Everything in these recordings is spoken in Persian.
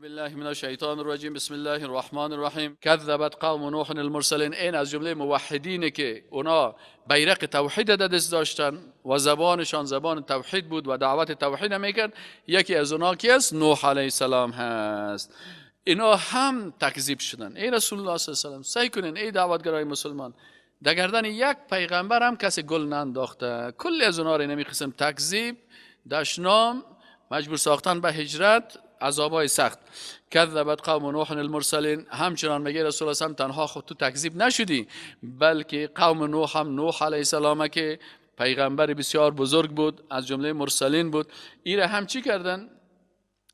اعوذ بالله من الشیطان الرجیم بسم الله الرحمن الرحیم کذبت قوم نوح المرسلین. این از جمله موحدینه که اونا بیرق توحید در دست داشتن و زبانشان زبان توحید بود و دعوت توحید میکرد. یکی از اونا کی است؟ نوح علیه السلام هست. اینا هم تکذیب شدن. ای رسول الله صلی الله علیه و آله سعی کنین ای دعوتگرای مسلمان در گردن یک پیغمبر هم کسی گل ننداخته. کل از اونا رو نمی قسم تکذیب، دشنام، مجبور ساختن به هجرت، عذابای سخت. کذبت قوم نوح المرسلین. همچنان میگه رسول الله صلی تنها خود تو تکذیب نشدی، بلکه قوم نوح هم نوح علیه السلام که پیغمبر بسیار بزرگ بود، از جمله مرسلین بود، ایره هم چی کردن؟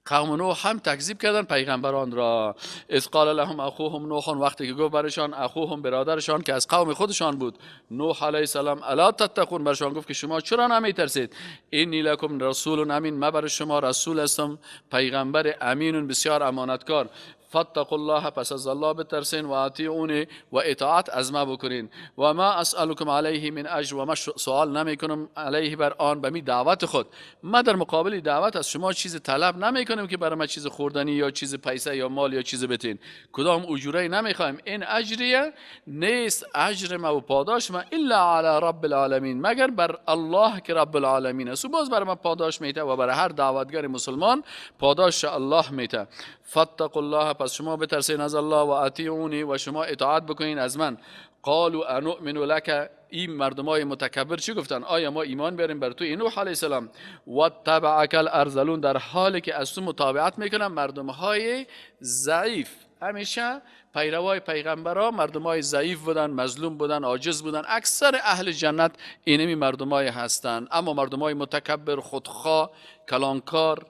قوم نوح هم تکذیب کردن پیغمبران را. اذ قال لهم اخوهم نوح، وقتی که گفت برشان اخوهم برادرشان که از قوم خودشان بود نوح علیه السلام، الا تتقون، برشان گفت که شما چرا نمیترسید؟ اینی لکم رسول امین، من بر شما رسول هستم، پیغمبر امین بسیار امانتکار. فاتقوا الله، پس از الله بترسین، و اطیعونی، و اطاعت از ما بکنین. و ما اسالکم علیه من اجر، و ما سوال نمی کنم علیه بر آن، به می دعوت خود. ما در مقابل دعوت از شما چیز طلب نمی کنیم که برای ما چیز خوردنی یا چیز پیسه یا مال یا چیز بتین. کدام اجوره نمی خوایم. این اجریه نیست اجر ما و پاداش ما الا علی رب العالمین، مگر بر الله که رب العالمین است. و باز برای ما پاداش میته و برای هر دعوتگر مسلمان پاداش الله میته. فاتقوا الله، پس شما بترسین از الله، و اطیعونی، و شما اطاعت بکنین از من. قالوا انؤمن لك، این مردمای متکبر چی گفتن؟ آیا ما ایمان بیاریم بر تو نوح علیه السلام؟ و تبعک الارذلون، در حالی که از تو متابعت میکنن مردمهای ضعیف. همیشه پیروای پیغمبرها مردمای ضعیف بودن، مظلوم بودن، عاجز بودن. اکثر اهل جنت اینمی مردمای هستند. اما مردمای متکبر، خودخواه، کلانکار،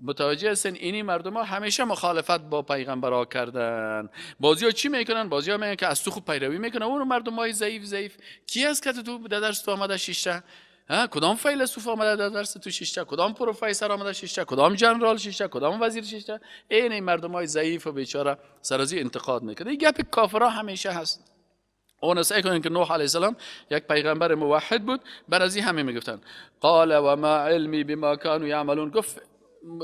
متوجه هستین اینی مردم ها همیشه مخالفت با پیغمبرها کردن. بازی ها چی میکنن؟ بازی ها میگن که از تو خوب پیروی میکنن. اون مردم های ضعیف کی است که تو در درس تو آمده شیشته؟ کدام فیلسوف آمده در درس تو شیشته؟ کدام پروفسور آمده شیشته؟ کدام جنرال شیشته؟ کدام وزیر شیشته؟ این مردم های ضعیف و بیچاره سرازی انتقاد میکنه. این گپ کافرها همیشه هست. اون سعی کنین که نوح علیه السلام یک پیغمبر موحد بود، بر از این همه میگفتن. قال و ما علمی بما كانوا يعملون، گفت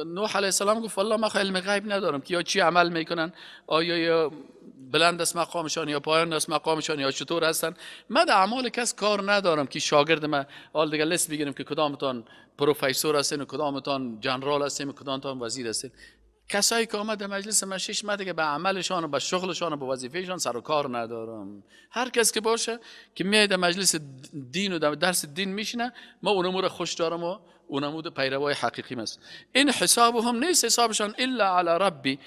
نوح علیه السلام گفت والله ما علم غیب ندارم که یا چی عمل میکنن، آیا یا بلند است مقامشان یا پایان است مقامشان یا چطور هستن. من در اعمال کس کار ندارم که شاگرد من حال دیگه لیست بگیریم که کدامتان پروفسور هستین و کدامتان جنرال هستین و کدامتان وزیر هستین. کسایی که آمد در مجلس من 6 ماه دیگه به عملشان و به شغلشان و به وظیفهشان سر و کار ندارم. هر کس که باشه که میاد در مجلس دین و در درس دین میشینه، ما اون امور خوش دارم و اون امور پیروای حقیقی است. این حسابهم نیست، حسابشان الا علی ربی،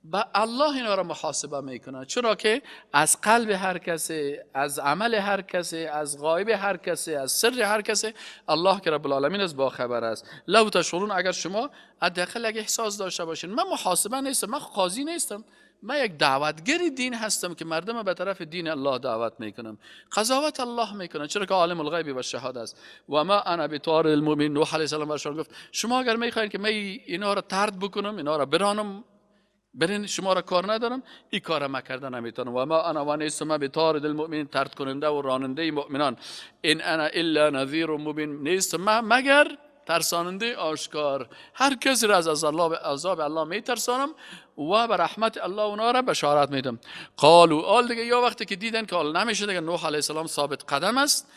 با الله اینا را محاسبه میکنه. چرا که از قلب هر کسی، از عمل هر کسی، از غایب هر کسی، از سر هر کسی الله که رب العالمین از با خبر است. لو تشعرون، اگر شما حداقل اگه احساس داشته باشین. من محاسبه نیستم، من قاضی نیستم، من یک دعوتگر دین هستم که مردم به طرف دین الله دعوت میکنم. قضاوت الله میکنه، چرا که عالم الغیب و شهاده است. و ما انا بطارد المؤمنین، نوح علیه السلام برشان گفت شما اگر میخواین که من اینا را طرد بکنم، اینا را برانم، برین شما را کار ندارم، این کار ما کردن نمیتونم. و ما انا و نیستم بطارد المؤمنین، طرد کننده و راننده مؤمنان. این انا الا نذیر مبین، نیستم من مگر ترساننده آشکار. هر کسی را از عذاب الله میترسانم و به رحمت الله اونا را بشارت میدم. قالوا، آل دیگه یا وقتی که دیدن که آل نمیشه دیگه نوح علیه السلام ثابت قدم است،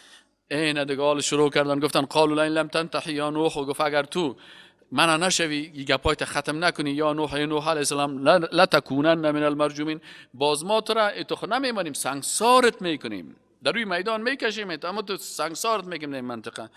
این دیگه آل شروع کردن گفتن قالوا لئن لم تنتهی یا نوح، گفت اگر تو من نشوی گپایت ختم نکنی یا نوح علیه السلام لتکونن من المرجومین، باز ما تو را تو نمیمانیم، سنگسارت میکنیم، در روی میدان میکشیم، اما تو سنگسارت میگیم در این منطقه.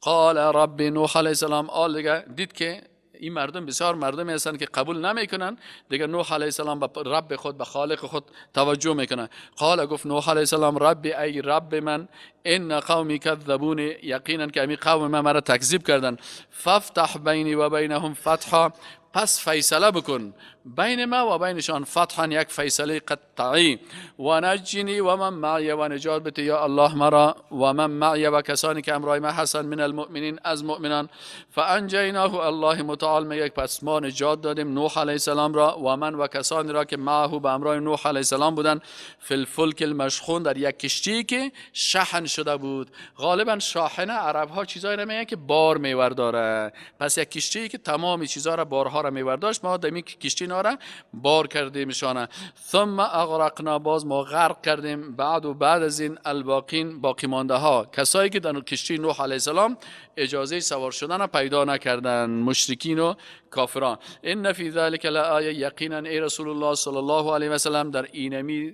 قال رب، نوح علیه السلام آل دیگه دید که این مردم بسیار مردمی هستند که قبول نمیکنن دیگه. نوح علیه السلام به رب خود، به خالق خود توجه میکنه. قال، گفت نوح علیه السلام رب، ای رب من، ان قومی کذبون، یقینا که امی قوم من مرا تکذیب کردن. فافتح بینی و بینهم فتحا، پس فیصله بکن بین ما و بینشان فتحا، یک فیصله قطعی. و نجنی و من معی، و نجات بده یا الله مرا و من معی و کسانی که امرای ما هستند من المؤمنین، از مؤمنان. فانجیناه، الله متعال میگه پس ما نجات دادیم نوح علیه السلام را و من و کسانی را که معه به امرای نوح علیه السلام بودند، فی الفلک المشحون، در یک کشتی که شحن شده بود. غالبا شاحنه عرب ها چیزایی را میگن که بار میورداره، پس یک کشتی که تمام چیزا را بارها ها را میورداشت ما دمی کشتی اینا را بار کردیمشانه. ثم اغرقنا، باز ما غرق کردیم بعد از این الباقین، باقی مانده ها، کسایی که در کشتی نوح علیه السلام اجازه سوار شدن را پیدا نکردند، مشرکین و کافران. ان فی ذلک لآیه، یقینا ای رسول الله صلی الله علیه و سلم در اینمی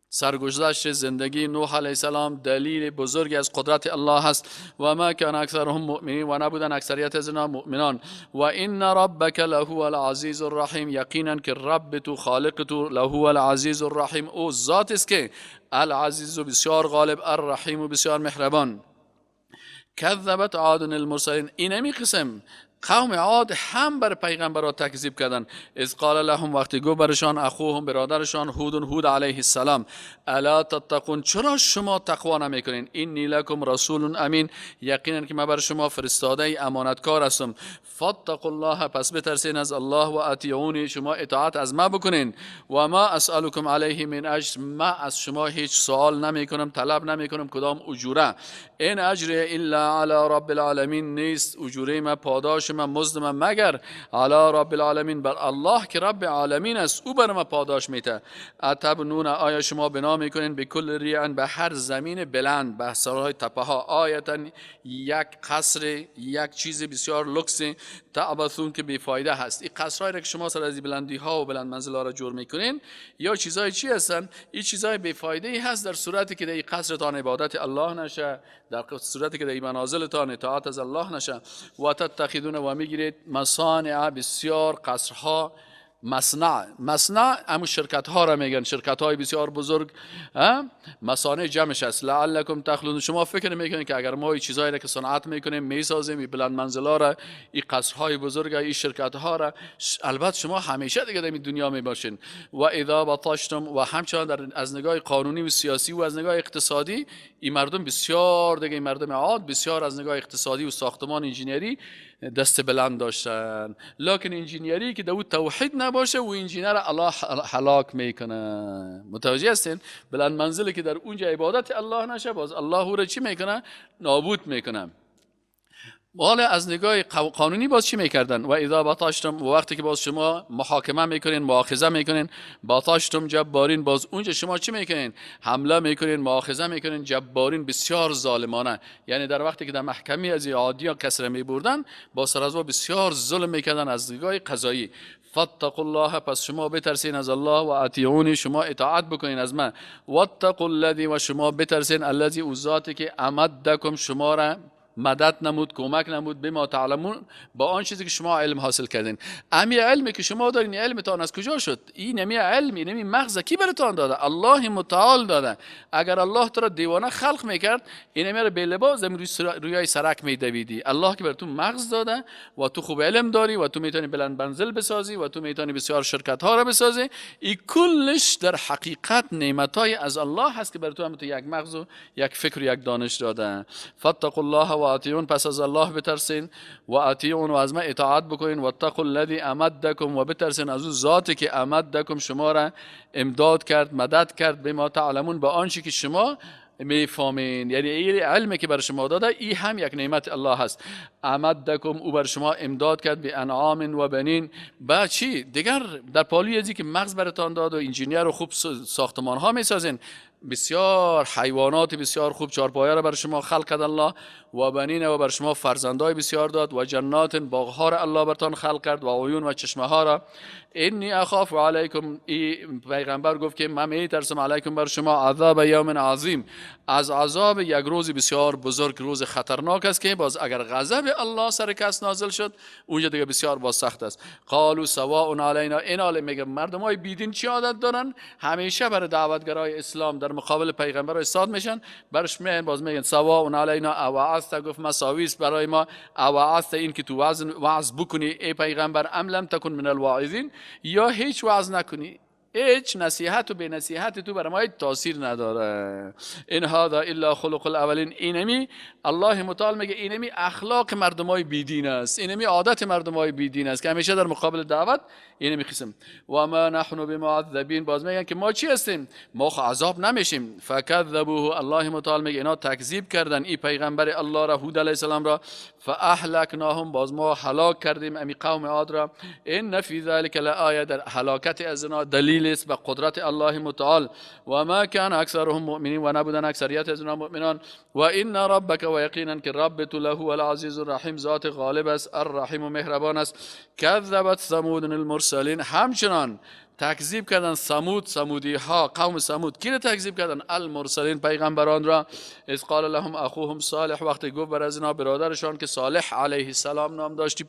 سرگذشت زندگی نوح علیه السلام دلیل بزرگی از قدرت الله هست. و ما کان اکثرهم مؤمنین، و نبودن اکثریت از اینا مؤمنان. و ان ربک لهو العزیز الرحیم، یقینا که رب تو، خالق تو، لهو العزیز الرحیم، او ذات است که العزیز بسیار غالب، الرحیم بسیار مهربان. کذبت عاد المرسلین، اینمی قسم قوم عاد هم بر پیغمبرها تکذیب کردن. اذ قال لهم، وقتی گفت برشان اخوهم برادرشان هود علیه السلام، الا تتقون، چرا شما تقوا نمیکنین؟ اینی لکم رسول امین، یقینا که من بر شما فرستاده امانتکار هستم. فاتقوا الله، پس بترسین از الله، و اطیعونی، شما اطاعت از ما بکنین. و ما اسالکم علیه من اجر، ما از شما هیچ سوال نمیکنم، طلب نمیکنم کدام اجوره. این اجر الا علی رب العالمین، نیست اجوره ما، پاداش ما، مزد ما، مگر علی رب العالمین، بر الله که رب العالمین است، او بر ما پاداش میده. اتبنون، آیا شما بنا میکنین، به کل ریعن، به هر زمین بلند، به سرهای تپه ها، آیتا یک قصر، یک چیز بسیار لکس، تعبثون که بیفایده هست. این قصرهایی را که شما سر از بلندی ها و بلند منزل ها را جور میکنین، یا چیزای چی هستن؟ این چیزای بیفایده ای هست در صورتی که در این قصرتان عبادت الله نشه، در صورتی که در این منازلتان اطاعت از الله نشه. و تتخذون، و میگیرید مصانع، بسیار قصرها، مصنع همون شرکت ها را میگن، شرکت های بسیار بزرگ، مصانع جمعش است. لعلکم تخلدون، شما فکر میکنید که اگر ما این چیزایی را که صنعت میکنیم، میسازیم، این بلند منزلا را، این قصرهای بزرگ، این شرکت ها را، البته شما همیشه دیگه در این دنیا میباشین. و اذا بطشتم، و همچنان از نگاه قانونی و سیاسی و از نگاه اقتصادی، این مردم بسیار دیگه، این مردم عاد بسیار از نگاه اقتصادی و ساختمان انجینری دست بلند داشتن. لکن انجینیری که دو توحید نباشه و انجینیر الله هلاک میکنه. متوجه هستین؟ بلند منزلی که در اونجا عبادت الله نشه، باز الله او را چی میکنه؟ نابود میکنه. حالا از نگاه قانونی باز چی میکردن؟ و اذا بطشتم، وقتی که باز شما محاکمه میکنین، مؤاخذه میکنین، بطشتم جبارین، باز اونجا شما چی میکنین؟ حمله میکنین، مؤاخذه میکنین، جبارین، بسیار ظالمانه. یعنی در وقتی که در محکمه از عادی ها کسر میبردن، با سر از بسیار ظلم میکردن از نگاه قضایی. فاتقوا الله، پس شما بترسین از الله، و اطیعونی، شما اطاعت بکنین از من. واتقوا الذی، و شما بترسین الذی، او ذاتی که امدکم، شما را مدد نمود، کمک نمود، بما تعلمون، با آن چیزی که شما علم حاصل کردین. امی علمی که شما دارین، علمتان از کجا شد؟ این نمی علمی، نمی مغز کی براتون داده؟ الله متعال داده. اگر الله تو را دیوانه خلق میکرد، این نمی را به لباس روی سرک میدویدی. الله که براتون مغز داده و تو خوب علم داری و تو میتونی بلند منزل بسازی و تو میتونی بسیار شرکت ها را بسازی. این کلش در حقیقت نعمتای از الله هست که براتون هم تو یک مغز و یک فکر و یک دانش داده. فاتقوا الله و اطیعون، پس از الله بترسین، و اطیعون، و از من اطاعت بکنین. واتقوا الذی امدکم، و بترسین از او ذاتی که امدکم، شما را امداد کرد، مدد کرد، به ما تعلمون، با آنچه که شما میفهمین. یعنی این علمی که بر شما داده، این هم یک نعمت الله هست. امدکم، او بر شما امداد کرد، به انعام و بنین، با چی دیگر؟ در پالوی ازی که مغز براتان داد و انجینیر و خوب ساختمان ها میسازین، بسیار حیوانات بسیار خوب چارپایه را بر شما خلق کرد الله، و بنین، و بر شما فرزندای بسیار داد، و جنات، باغها را الله برتان خلق کرد، و عیون، و چشمه ها را. انی اخاف علیکم، این پیغمبر گفت که من میترسم علیکم بر شما، عذاب یوم عظیم، از عذاب یک روز بسیار بزرگ، روز خطرناک است که باز اگر غضب الله سر کس نازل شد، اونجا دیگه بسیار باز سخت است. قالوا سواء علینا، این حال میگه مردمای بیدین چی عادت دارن؟ همیشه برای دعوتگرای اسلام در مقابل پیغمبر ایستاد میشن، برش میگن، باز میگن سواء علینا اوعظت، گفت مساوی است برای ما، اوعظت، این که تو وعظ بکنی ای پیغمبر، ام لم تکن من الواعظین، یا هیچ وعظ نکنی. هیچ نصیحت و به نصیحت تو برای ما تاثیر نداره. این هذا الا خلق الاولین. اینمی الله متعال میگه اینمی اخلاق مردمای بیدین است، اینمی عادت مردمای بیدین است که همیشه در مقابل دعوت اینمی قسم. و ما نحن بمعذبین، باز میگن که ما چی هستیم؟ ما عذاب نمیشیم. فکذبوه، الله متعال میگه اینا تکذیب کردن این پیغمبر الله را، هود علیه السلام را. فاهلکناهم، باز ما هلاک کردیم امی قوم عاد را. ان فی ذلک لآیه، در هلاکت از اینا دلیل است به قدرت الله متعال. و ما کان اکثرهم مؤمنین، و نبودن اکثریت از اینا مؤمنان. و ان ربک، و یقینا که رب تو له العزیز الرحیم، ذات غالب است، الرحیم و مهربان است. کذبت ثمود المرسلین، همچنان تکذیب کردن سمودی ها، قوم سمود. کی را تکذیب کردن؟ المرسلین، پیغمبران را. اذ قال لهم اخوهم صالح، وقتی گفت بر از اینا برادرشان که صالح علیه السلام نام داشتی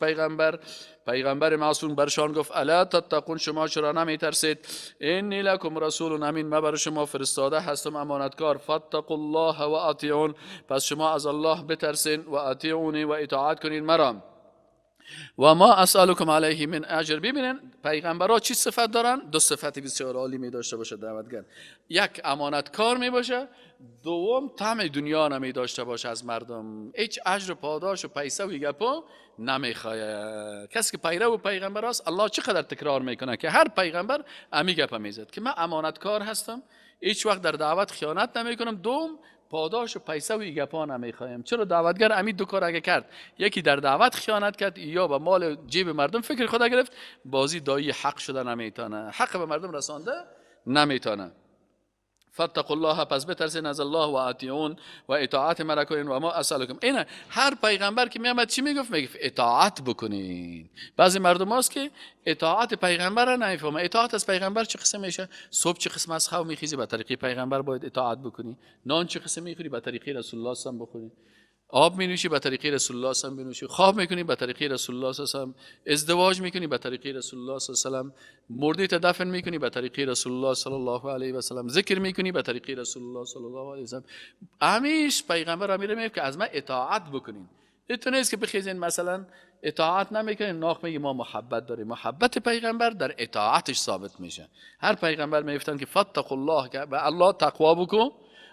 پیغمبر معصوم، برشان گفت الا تتقون، شما چرا نمی ترسید؟ انی لکم رسول امین، من بر شما فرستاده هستم امانتکار. فاتقوا الله و اطیعون، پس شما از الله بترسین و اطیعونی، و اطاعت کنین مرا. و ما اسالکم علیه من اجر. ببینین پیغمبرها چی صفت دارن؟ دو صفت بسیار عالی می داشته باشه دعوتگر. یک، امانتکار می باشه. دوم، طمع دنیا نمی داشته باشه از مردم. هیچ اجر و پاداش و پیسه و گپا نمیخواد. کسی که پیرو پیغمبر است، الله چقدر تکرار میکنه که هر پیغمبر امی گپا میزد که من امانتکار هستم، هیچ وقت در دعوت خیانت نمیکنم. دوم، پاداش و پیسه و گپا نمیخوایم. چرا دعوتگر امی دو کار اگه کرد، یکی در دعوت خیانت کرد یا به مال جیب مردم فکر خدا گرفت، بازی دایی حق شده نمیتونه، حق به مردم رسانده نمیتونه. فاتقوا الله، پس بترسین از الله، و اطیعون، و اطاعت مرا کنین. و ما اسالکم، این هر پیغمبر که میامد چی میگفت؟ میگفت اطاعت بکنین. بعضی مردم هست که اطاعت پیغمبر را نمیفهمه. اطاعت از پیغمبر چه قسم میشه؟ صبح چه قسم از خواب میخیزی؟ به طریقه پیغمبر باید اطاعت بکنی. نان چه قسم میخوری؟ به طریقه رسول الله صلی الله علیه و آله بخوری. آب می نوشی؟ به طریقه رسول الله صلی الله علیه و آله. خواب میکنی؟ به طریقه رسول الله صلی الله علیه و آله. ازدواج میکنی؟ به طریقه رسول الله صلی الله علیه و آله. مردی دفن میکنی؟ به طریقه رسول الله صلی الله علیه و آله. ذکر میکنی؟ به طریقه رسول الله صلی الله علیه و آله. همیشه پیغمبر امیر میگه که از ما اطاعت بکنین. این نیست که بخیزین مثلا اطاعت نمیکنین ناخ میگی ما محبت داریم. محبت پیغمبر در اطاعتش ثابت میشه. هر پیغمبر میگفتن که فاتقوا الله، که به الله تقوا بکن،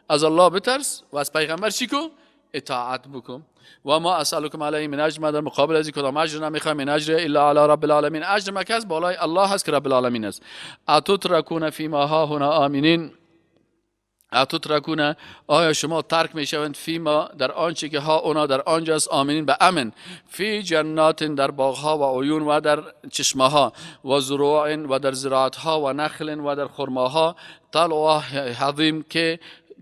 از الله بترس، و از پیغمبر چی کن؟ اطاعت بکن. و ما اسالکم علیه من اجر، در مقابل از کدام اجر نمیخوایم. من اجر الا علی رب العالمین، اجر مکز بالای الله هست که رب العالمین است. اتترکون فی ما ها هنا آمنین، اتترکون، آیا شما ترک میشوند فی ما، در آنچه که ها اونا در آنجاست، آمنین به امن، فی جنات، در باغها و عیون و در چشمه ها، و زروع و در زراعت ها، و نخل و در خرماها، طلع حظیم، که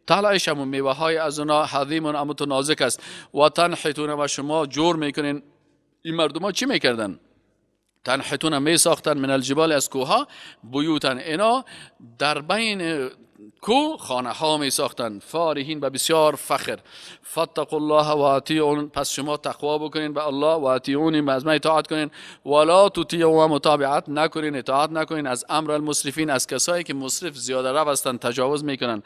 طلعش هم میوه های از اونا حظیم و متنازک است. و تنحتون، و شما جور میکنین. این مردم ها چی میکردن؟ تنحتون، می ساختن من الجبال، از کوها، بیوتن، اینا در بین کو خانه ها می ساختن، فارحین، به بسیار فخر. فاتقوا الله و اطیعون، پس شما تقوا بکنین به الله، و اطیعون، از من اطاعت کنین. ولا تطیعوا، متابعت نکنین، اطاعت نکنین از امر المسرفین، از کسایی که مسرف، زیاده رو هستند، تجاوز میکنن.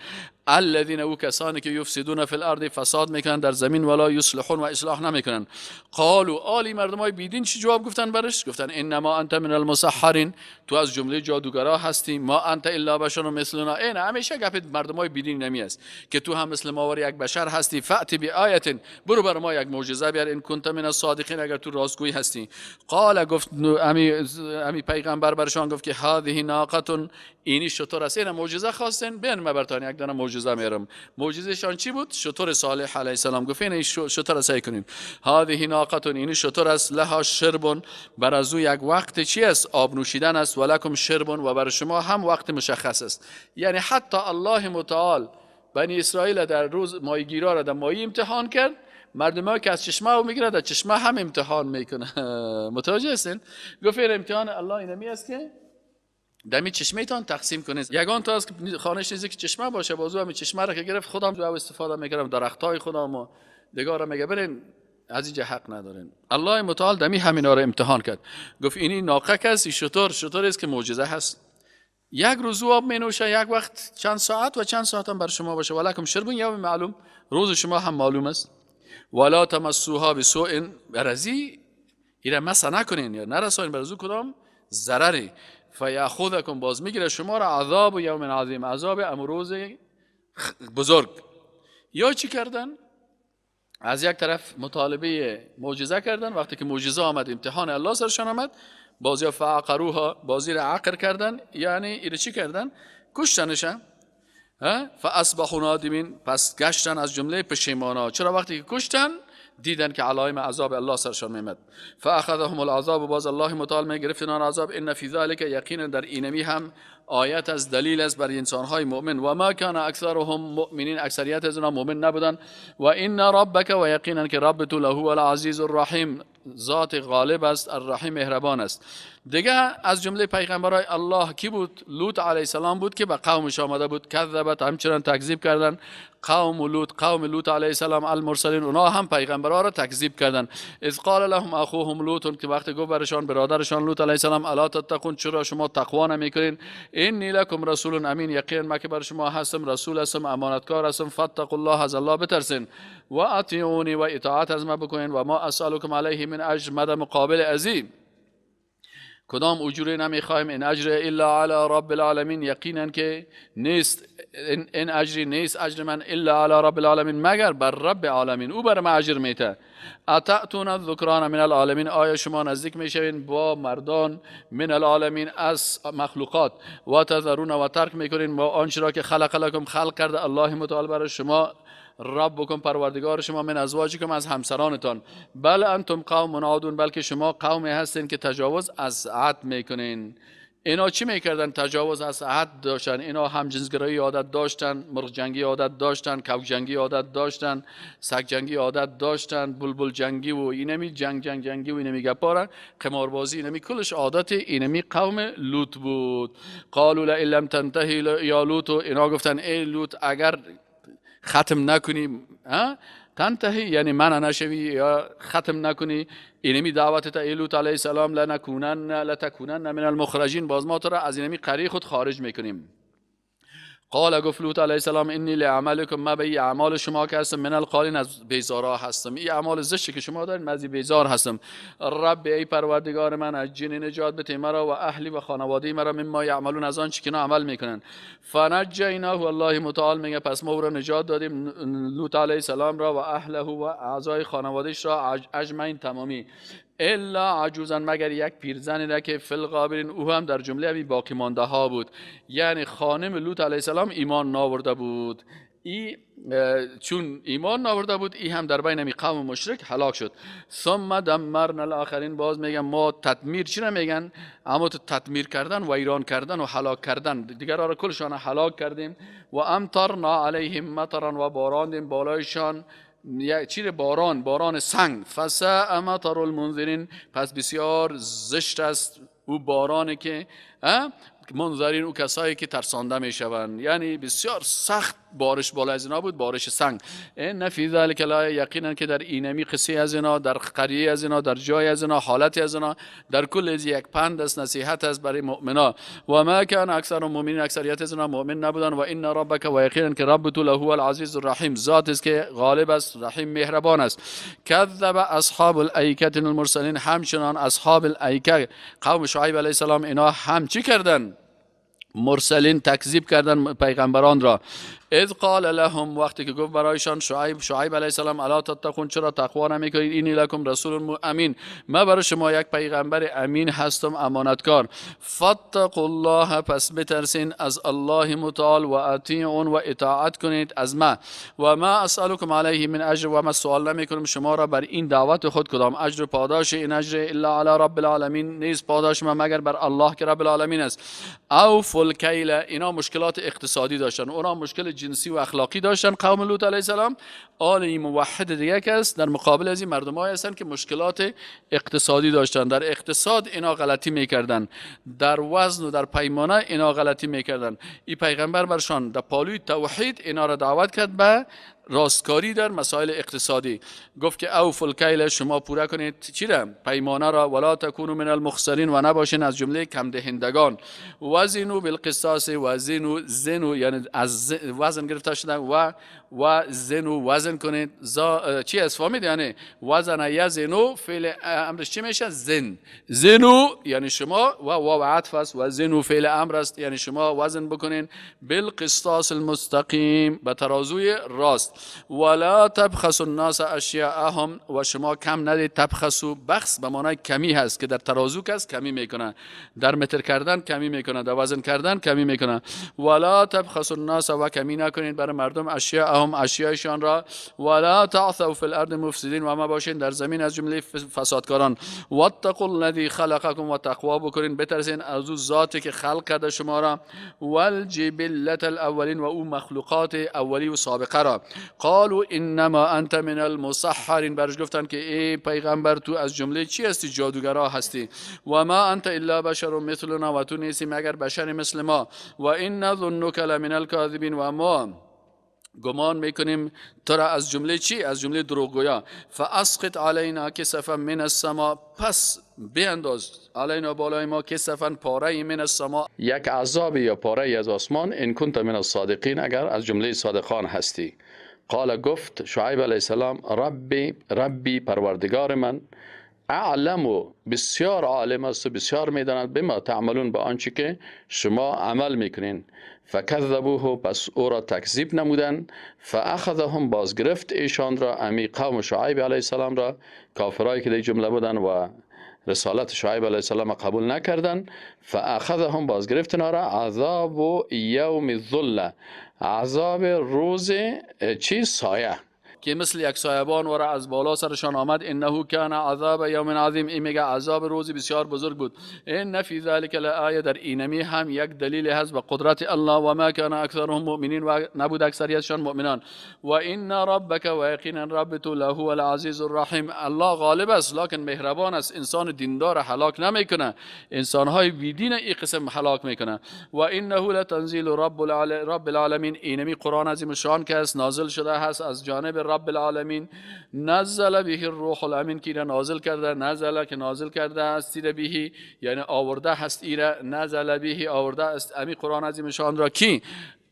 الذين، او کسانی که یفسدون فی الارض، فساد میکنن در زمین، ولا یصلحون، و اصلاح نمیکنن. قالوا، آلی مردمای بیدین چی جواب گفتن برش؟ گفتن انما انت من المسحرین، تو از جمله جادوگرا هستی. ما انت الا بشر مثلنا، این همیشه گپ مردمای بیدین نمی است که تو هم مثل ما یک بشر هستی. فأت بآیه، برو بر ما یک معجزه بیار، ان کنت من الصادقین، اگر تو راستگوی هستی. قال، گفت امی پیغمبر برشان گفت که هذه ناقه، اینی شتر است. این معجزه خواستن، بیان ما برتان یک دانه معجزه میارم. معجزهشان چی بود؟ شتر صالح علیه السلام. گفت این شتر است کنیم. هذه ناقه، اینی شتر است، لها شرب، بر از او یک وقت چی است؟ آب نوشیدن است. ولکم شرب، و بر شما هم وقت مشخص است. یعنی حتی الله متعال بنی اسرائیل در روز ماهیگیرا را در ماهی امتحان کرد. مردم ها که از چشمه او میگیرن در چشمه هم امتحان میکنه. متوجه هستین؟ گفت این امتحان الله اینمی است که دمی چشمه تان تقسیم کنید. یگان تا از خانهش نیزی که چشمه باشه، بازو همین چشمه را که گرفت خودم جو استفاده میکردم، درختای خودم و دیگه را میگه برین از اینجا حق ندارین. الله متعال دمی همینا را امتحان کرد. گفت اینی ناقه کسی شتر است که معجزه هست. یک روز آب می نوشه، یک وقت چند ساعت و چند ساعت هم بر شما باشه. ولکم شرب یوم معلوم، روز شما هم معلوم است. ولا تمسوها بسوء، برزی ایره مسا نکنین یا نرسانین برزو کدام ضرری. فیأخذکم باز میگیره شما را عذاب یوم عظیم، عذاب امروز بزرگ. یا چی کردن؟ از یک طرف مطالبه معجزه کردن، وقتی که معجزه آمد امتحان الله سرشان آمد، بازی فعقروها بازی را عقر کردن، یعنی ایره چی کردن؟ کشتنشن. فاصبحوا نادمین، پس گشتن از جمله پشیمانا. چرا؟ وقتی که کشتن دیدن که علائم عذاب الله سرشان میمد. فاخذهم العذاب، باز الله متعال می گرفت اینا عذاب. ان فی ذلک، یقینا در اینمی هم آیت از دلیل است برای انسانهای مؤمن. و ما کان اکثرهم مؤمنین، اکثریت از اونها مؤمن نبودن. و ان ربک، و یقینا که رب تو له العزیز الرحیم، ذات غالب است، الرحیم مهربان است. دیگه از جمله پیغمبرای الله کی بود؟ لوط علیه السلام بود که به قومش آمده بود. کذبت، همچنان تکذیب کردن. قوم لوط علیه السلام المرسلین، اونا هم پیغمبرها را تکذیب کردن. اذ قال لهم اخوهم لوط، که وقتی گفت برشان برادرشان لوط علیه السلام الا تتقون، چرا شما تقوا نمیکنین؟ انی لکم رسول امین، یقینا من که بر شما هستم رسول هستم، امانتکار هستم. فاتقوا الله، از الله بترسین. و اطیعونی، و اطاعت از من بکنین. و ما اسالکم علیه من اجر، مد مقابل عظیم کدام اجوری نمیخوایم. این اجر الا علی رب العالمین، یقینا که نیست این اجری، نیست اجر من الا علی رب العالمین، مگر بر رب العالمین، او بر ما اجر میته. اتاتون الذکران من العالمین، آیا شما نزدیک میشوین با مردان من العالمین از مخلوقات، و تذرون، و ترک میکنین با آنچه را که خلق لکم، خلق کرده الله متعال برای شما، ربکم پروردگار شما، من ازواجکم، از همسرانتان. بل انتم قوم عادون، بلکه شما قومی هستین که تجاوز از حد میکنین. اینا چی میکردن؟ تجاوز از حد داشتن. اینا هم جنسگرایی عادت داشتن، مرغ جنگی عادت داشتن، کوک جنگی عادت داشتن، سگ جنگی عادت داشتن، بلبل جنگی و اینمی جنگی و اینمی گپارن، قماربازی، اینمی کلش عادت اینمی قوم لوط بود. قالوا لئن لم تنتهی یا لوط، اینا گفتن ای لوط اگر ختم نکنی، تنتهی یعنی منع نشوی یا ختم نکنی اینمی دعوت ای لوط علیه السلام، لتکونن من المخرجین، باز ما تو را از اینمی قری خود خارج میکنیم. قال گفت لوط علیه السلام انی لعملکم، ما به این اعمال شما که هستم، من القالین، از بیزارا هستم. این اعمال زشتی که شما دارین، من از بیزار هستم. رب ای پروردگار من، از جن نجات بده مرا و اهلی و خانواده مرا، مما یعملون، از آن چی که عمل میکنن. فنجیناه، الله متعال میگه پس ما او را نجات دادیم، لوط علیه السلام را و اهله و اعضای خانوادهش را اجمعین تمامی، الا عجوزا، مگر یک پیرزنی را که فی الغابرین، او هم در جمله ابی باقی مانده ها بود. یعنی خانم لوط علیه السلام ایمان ناورده بود، چون ایمان ناورده بود ای هم در بین امی قوم مشرک هلاک شد. ثم دمرنا الاخرین، باز میگن ما تدمیر، چی نمیگن؟ اما تدمیر کردن و ایران کردن و هلاک کردن، دیگر را کلشان هلاک کردیم. و امطرنا علیهم مطرا، و باراندیم بالایشان چیره؟ باران سنگ. فساء مطر المنذرین، پس بسیار زشت است او بارانی که منذرین، او کسایی که ترسانده میشوند، یعنی بسیار سخت بارش بالا از اینا بود، بارش سنگ. ان فی ذلک لا، یقینا که در اینمی قصه از اینا، در قریه از اینا، در جای از اینا، حالتی از اینا، در کل از یک پند است، نصیحت است برای مؤمنا. و ما کان اکثر المؤمنین، اکثریت از اینا مؤمن نبودن. و ان ربک، و یقینا که رب تو له العزیز الرحیم، ذات است که غالب است، رحیم مهربان است. کذب اصحاب الایکه المرسلین، همچنان اصحاب الایکه قوم شعیب علیه السلام، اینا هم چی کردن؟ مرسلین، تکذیب کردن پیغمبران را. اذ قال لهم، وقتی که گفت برایشان شعیب علیه السلام الا تتقون، چرا تقوا نمیکنید؟ اینی لکم رسول امین، من برای شما یک پیغمبر امین هستم، امانتکار. فاتقوا الله، پس بترسین از الله متعال، و اطیعون، و اطاعت کنید از ما. و ما اسالکم علیه من اجر، و ما سوال نمیکنم شما را بر این دعوت خود کدام اجر پاداش. این اجر الا علی رب العالمین، نیست پاداش ما مگر بر الله که رب العالمین است. او فالکیل، اینا مشکلات اقتصادی داشتن، اونا مشکل جنسی و اخلاقی داشتن قوم لوط علیه السلام. آل موحد دیگه کس در مقابل از این مردمایی هستن که مشکلات اقتصادی داشتن. در اقتصاد اینا غلطی میکردن، در وزن و در پیمانه اینا غلطی میکردن. این پیغمبر برشان در پالوی توحید اینا را دعوت کرد به راستکاری در مسائل اقتصادی. گفت که اوفوا الکیل، شما پورا کنید چی را؟ پیمانه را. ولا تکونوا من المخسرین، و نباشین از جمله کم دهندگان. وزنوا بالقسطاس، زنو یعنی از وزن گرفته شده، و زنو وزن کنید. چی از فهمید؟ یعنی وزن یزنو فعل امرش چی میشه؟ زنو یعنی شما، و عطف است، و زنو فعل امر است یعنی شما وزن بکنین. بالقسطاس المستقیم، به ترازوی راست. ولا تبخسوا الناس اشیاءهم، و شما کم ندید. تبخسوا، بخس به معنای کمی هست که در ترازو کس کمی میکنه، در متر کردن کمی میکنه، در وزن کردن کمی میکنه. ولا تبخسوا الناس، و کمی نکنید برای مردم اشیاءهم، اشیایشان را. ولا تعثوا فی الارض مفسدین، و ما باشین در زمین از جمله فسادکاران. واتقوا الذی خلقکم، و تقوا بکنین، بترسین از او ذاتی که خلق کرده شما را. والجبلة الاولین، و او مخلوقات اولی و سابقه را. قالوا انما انت من المسحرین، برش گفتن که ای پیغمبر تو از جمله چی هستی؟ جادوگرا هستی. و ما انت الا بشر مثلنا، و تو نیستی مگر بشر مثل ما. و ان نظنک لمن الکاذبین، و ما گمان میکنیم تو را از جمله چی؟ از جمله دروغگویا. فاسقط علینا کسفا من السماء، پس بینداز علینا بالای ما کسفا پاره من السماء، یک عذاب یا پاره از آسمان. ان کنت من الصادقین، اگر از جمله صادقان هستی. قال، گفت شعیب علیه السلام، ربی پروردگار من، اعلم و بسیار عالم است و بسیار میداند، بما تعملون، با آنچه که شما عمل میکنین. فکذبوه، پس او را تکذیب نمودن. فاخذهم، باز گرفت ایشان را، امی قوم شعیب علیه السلام را، کافرایی که در جمله بودن و رسالت شعیب علیه السلام قبول نکردن. فاخذهم، باز گرفت اینا را، عذاب یوم الظله، عذاب روز چی؟ سایه، که مثل یک سایبان ورا از بالا سرشان آمد. انه کان عذاب یوم عظیم، این میگه عذاب روزی بسیار بزرگ بود. ان فی ذلک لآیه، در اینمی هم یک دلیل هست به قدرت الله. و ما کان اکثرهم مؤمنین، و نبود اکثریتشان مؤمنان. و ان ربک، و یقینا رب تو، لهو العزیز الرحیم، الله غالب است لکن مهربان است. انسان دیندار هلاک نمیکنه، انسانهای بیدین این قسم هلاک میکنه. و انه لتنزیل رب العالمین، اینمی قرآن عظیم شان که است نازل شده هست از جانب رب العالمین. نزل به الروح الامین، که نازل کرده، نزل که نازل کرده است، به یعنی آورده هست، ایره نزل به آورده است امی قرآن عظیم شان را. کی؟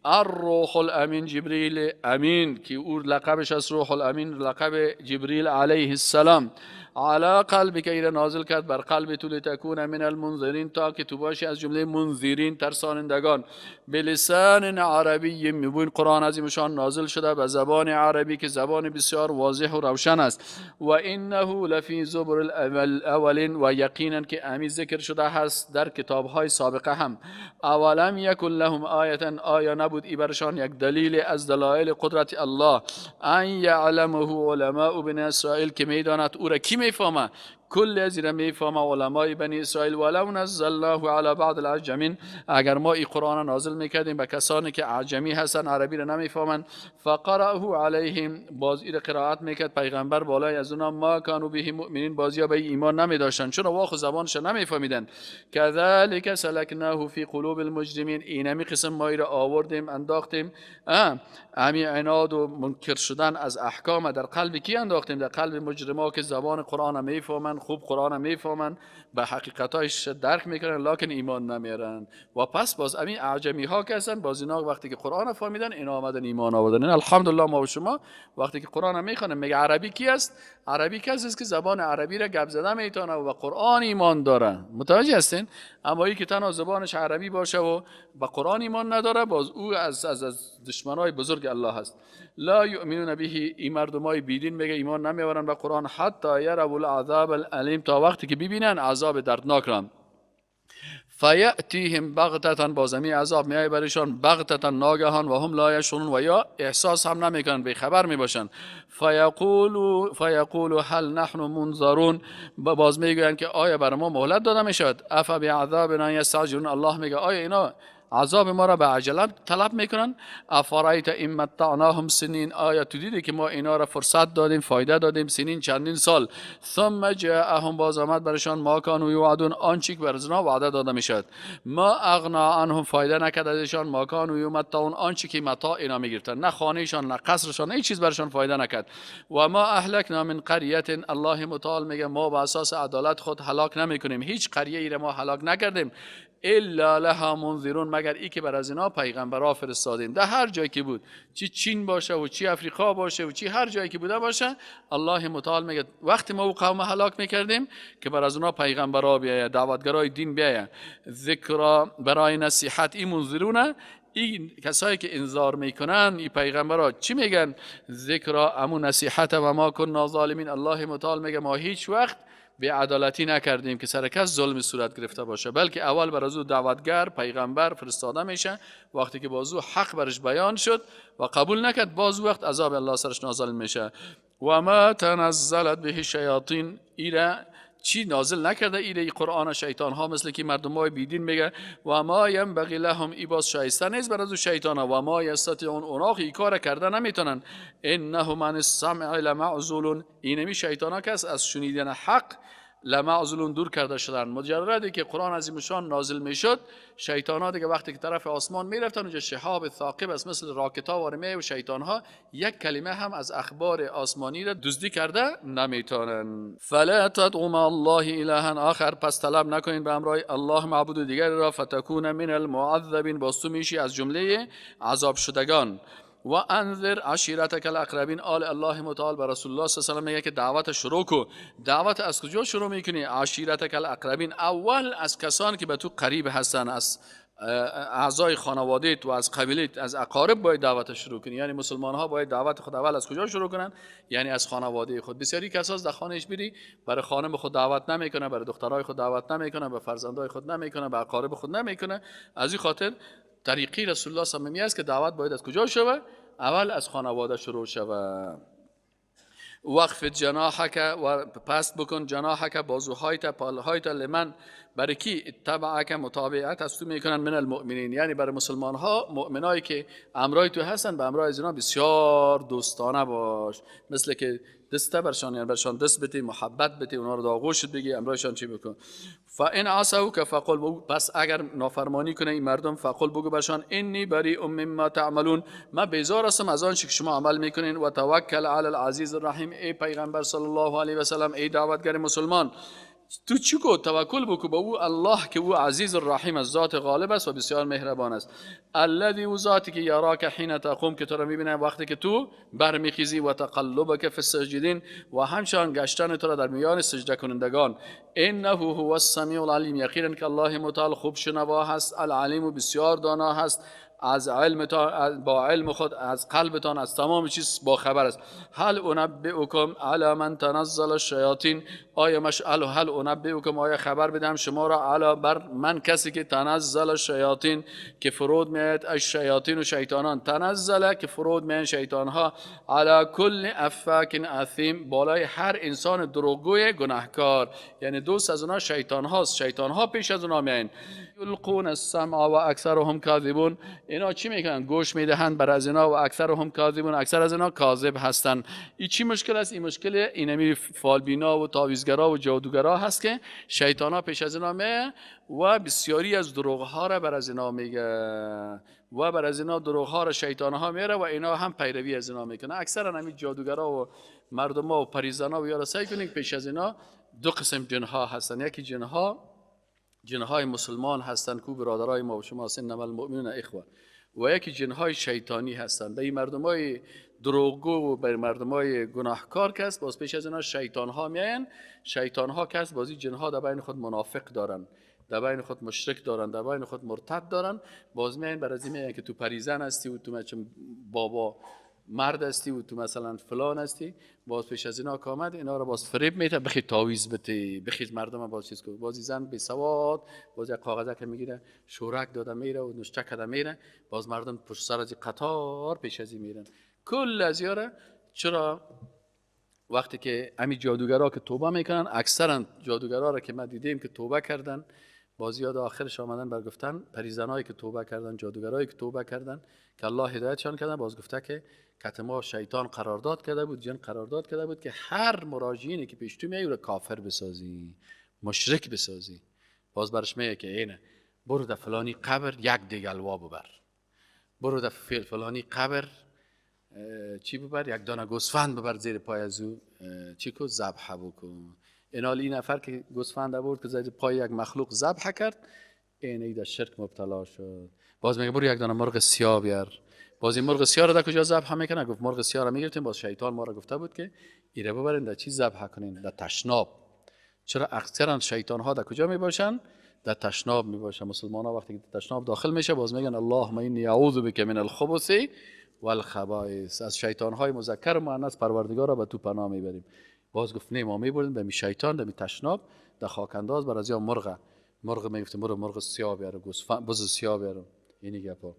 الروح الامین، جبریل امین، که او لقبش است روح الامین، لقب جبریل علیه السلام. علی قلبک، ایره نازل کرد بر قلب تو، لتکون من المنذرین، تا که تو باشی از جمله منذرین، ترسانندگان. بلسان عربی مبین، قرآن عظیمشان نازل شده به زبان عربی که زبان بسیار واضح و روشن است. و انه لفی زبر الاولین، و یقینا که امی ذکر شده هست در کتابهای سابقه هم. اولم یکن لهم آیه، آیا نبود ای برشان یک دلیل از دلایل قدرت الله. ان یعلمه علماء بنی اسرائیل، که میداند او را کی میفهمه؟ کل از این میفهمه علمای بنی اسرائیل. ولو نزل الله علی بعض الاعجمین، اگر ما این قرآن نازل میکردیم به کسانی که اعجمی هستن، عربی را نمیفهمن، فقرأه علیهم، باز این قرائت میکرد پیغمبر بالای از اونا، ما کانوا به مؤمنین، بازیا به ایمان نمیداشتن چون واخ زبانش نمیفهمیدن. کذالک سلکناه فی قلوب المجرمین، اینمی قسم ما را آوردیم انداختیم، امی عناد و منکر شدن از احکام در قلب کی انداختیم؟ در قلب مجرما که زبان قرآن میفهمن، خوب قرآن میفهمن، به حقیقتایش درک میکنن، لکن ایمان نمیارن. و پس باز امی اعجمی ها که هستن، باز اینا وقتی که قرآن فهمیدن، اینا آمدن ایمان آوردن. الحمدلله ما و شما وقتی که قرآن میخونیم میگه عربی کی است؟ عربی کسی است که زبان عربی را گپ زدن میتونه و قرآن ایمان داره. متوجه هستین؟ اما ای که تنها زبانش عربی باشه و به قرآن ایمان نداره، باز او از دشمنای بزرگ الله هست. لا یؤمنون به، این مردمای بیدین میگه ایمان نمیورن به قرآن، حتی یروا العذاب الالم، تا وقتی که ببینن عذاب دردناک را. فیأتیهم بغتة، بازمی عذاب میای برشان بغتة، ناگهان، و هم لا یشعرون، و یا احساس هم نمیکنن، بی خبر میباشن. فیقولوا هل نحن منظرون، باز میگوین که آیا بر ما مهلت داده میشد؟ افبعذابنا یستعجلون، الله میگه آیا اینا عذاب ما را به عجله طلب میکنن. افرایت ان متعناهم سنین، آیا تو دیدی که ما اینا را فرصت دادیم، فایده دادیم سنین چندین سال، ثم جاءهم باز آمد برشان ما کانوا یوعدون، آنچه که بر آنها وعده داده میشد، ما اغنا عنهم فایده نکرد ازشان، ما کانوا یمتعون آنچه که متاع اینا میگرفتن، نه خانهشان نه قصرشان هیچ چیز برشان فایده نکرد. و ما اهلکنا من قریه، الله متعال میگه ما به اساس عدالت خود هلاک نمیکنیم، هیچ قریه ای را ما هلاک نکردیم، الا لها منذرون، مگر ای که بر از اینا پیغمبرا فرستادیم. در هر جایی که بود، چی چین باشه و چی افریقا باشه و چی هر جایی که بوده باشه، الله متعال میگه وقتی ما او قوم هلاک میکردیم که بر از اینا پیغمبرا بیاید، دعوتگرای دین بیاید، ذکر برای نصیحت، این منذرونه، این کسایی که انذار میکنن، این پیغمبرا چی میگن؟ ذکر امون نصیحت و ما کنا ظالمین. الله متعال میگه ما هیچ وقت به عدالتی نکردیم که سر کس ظلم صورت گرفته باشه، بلکه اول بر از او دعوتگر پیغمبر فرستاده میشه، وقتی که باز او حق برش بیان شد و قبول نکرد، باز وقت عذاب الله سرش نازل میشه. و ما تنزلت به شیاطین، ایره چی نازل نکرده ایره قرآن شیطان ها، مثل که مردم های بیدین میگه و ما ینبغی لهم، ای باز شایسته نیست بر از او شیطان ها، و ما یستطیعون، اونا ای کار کرده نمیتونن، انه من السمع لمعزولون، اینمی شیطان ها کس از شنیدن حق لمعزولون دور کرده شدن. مجردی که قرآن عظیمشان نازل میشد، شیطان ها دیگه وقتی که طرف آسمان میرفتن، اونجا شهاب ثاقب است مثل راکت ها وارمه، و شیطان ها یک کلمه هم از اخبار آسمانی را دزدی کرده نمیتونن. فلا تدعوا مع الله الها آخر، پس طلب نکنین به همراه الله معبود دیگر را، فتکون من المعذبین، باستو میشی از جمله عذاب شدگان. و انذر عشیرتک الاقربین، آل الله متعال بر رسول الله صلی الله علیه و آله میگه که دعوت شروع کو. دعوت از کجا شروع میکنی؟ عشیرتک الاقربین، اول از کسانی که به تو قریب هستن، از اعضای خانواده‌ت و از قبیلت، از اقارب باید دعوت شروع کنی. یعنی مسلمان ها باید دعوت خود اول از کجا شروع کنن؟ یعنی از خانواده خود. بسیاری کساس در خانهش بری، برای خانم خود دعوت نمیکنه، برای دخترای خود دعوت نمیکنه، به فرزندای خود نمیکنه، به اقارب خود نمیکنه. از این خاطر طریقی رسول الله صلی الله علیه و آله است که دعوت باید از کجا شوه؟ اول از خانواده شروع شوه. وقف جناحک، و پست بکن جناحک، بازوهایت، پالهایت، لمن، برای کی؟ اتبعک، متابعت از تو میکنن، من المؤمنین، یعنی برای مسلمان ها، مؤمنایی که امرای تو هستن، به امرای از اینا بسیار دوستانه باش، مثل که دسته برشان، یعنی برشان دست بتی، محبت بتی، اونا رو داغوشت بگی، امرایشان چی بکن. فان عصوک فقل، پس اگر نافرمانی کنه این مردم، فقل بگو برشان انی بریء مما تعملون، من بیزار هستم از آنچه که شما عمل میکنین، و توکل علی العزیز الرحیم، ای پیغمبر صلی الله علیه و سلم، ای دعوتگر مسلمان، تو چی کو؟ توکل بکو به او الله که او عزیز الرحیم، از ذات غالب است و بسیار مهربان است. الذی، او ذاتی که یراک حین تقوم، که تو را میبینه وقتی که تو برمیخیزی، و تقلبک فی الساجدین، و همچنان گشتن تو را در میان سجده کنندگان. انه هو السمیع العلیم، یقینا که الله متعال خوب شنوا هست، العلیم، و بسیار دانا هست، از علمتان، با علم خود از قلبتان، از تمام چیز با خبر است. هل انبئکم علی من تنزل الشیاطین، آیا هل انبئکم، آیا خبر بدم شما را، علی بر من کسی که تنزل الشیاطین، که فرود میاد، الشیاطین و شیطانان، تنزل که فرود میاد شیطان ها، علی کل افاک اثیم، بالای هر انسان دروغگوی گناهکار، یعنی دوست از اونها شیطان هاست، شیطان ها پیش از اونها میان. یلقون السمع و اکثرهم کاذبون، اینا چی میکنن؟ گوش میدهند بر از اینا، و اکثرهم کاذبون، اکثر از اینا کاذب هستن. این چی مشکل است؟ این مشکل اینمی فالبینا و تعویذگرا و جادوگرا هست که شیطان ها پیش از اینا میه و بسیاری از دروغ ها را بر از اینا میگه، و بر از اینا دروغ ها را شیطان ها میره و اینا هم پیروی از اینا میکنه. اکثرا همین جادوگرا و مردم ها و پریزنا و یارا سعی کنید پیش از اینا دو قسم جن ها هستن، یکی جنهای مسلمان هستند کو برادرای ما و شما هستند، انما المؤمنون اخوه، و یکی جنهای شیطانی هستند. به این مردمای دروغگو و به مردمای گناهکار کس باز پیش از اینا شیطان ها میاین. شیطان ها کس بازی جنها در بین خود منافق دارن، در بین خود مشرک دارن، در بین خود مرتد دارن، باز میاین بر از این میاین که تو پریزن هستی و تو مثلا بابا مرد هستی و تو مثلا فلان هستی، باز پیش از اینا کامد اینا رو باز فریب میده، بخی تعویض بده، بخی مردم باز چیز کنه، بازی زن بی سواد، باز یک کاغذه که میگیره شورک داده میره و نوشته کرده میره، باز مردم پشت سر از قطار پیش از این میرن. کل از یاره چرا وقتی که همین جادوگرا که توبه میکنن، اکثرا جادوگرا را که ما دیدیم که توبه کردن باز یاد آخرش آمدن بر گفتن پریزنایی که توبه کردن، جادوگرایی که توبه کردن که الله هدایتشان کردن، باز گفته که کتما شیطان قرارداد کرده بود، جن قرارداد کرده بود که هر مراجعینی که پیش تو میای رو کافر بسازی، مشرک بسازی. باز برش میگه که اینه برو در فلانی قبر یک دیگلوا ببر، برو در فلانی قبر چی ببر، یک دانه گوسفند ببر زیر پای از او چی کو ذبح بکن. این نفر که گوسفند آورد که زیر پای یک مخلوق ذبح کرد، این در شرک مبتلا شد. باز میگه برو یک دانه مرغ سیاه بیار. باز این مرغ سیاه رو در کجا ذبح میکنه؟ گفت مرغ سیاه رو میگرفتیم. باز شیطان ما رو گفته بود که ایره ببرین در چی ذبح کنین؟ در تشناب. چرا اکثرا شیطان ها در کجا میباشن؟ در تشناب میباشن. مسلمان ها وقتی در تشناب داخل میشه باز میگن اللهم انی اعوذ بک من الخبث والخبائث. از شیطان های مذکر و مؤنث پروردگارا به تو پناه میبریم. باز گفت نه ما میبریم به شیطان در تشناب در خاک انداز بر از یا مرغ میگفتیم برو مرغ سیاه بیار، گوسفند بز سیاه بیار. اینی گپا.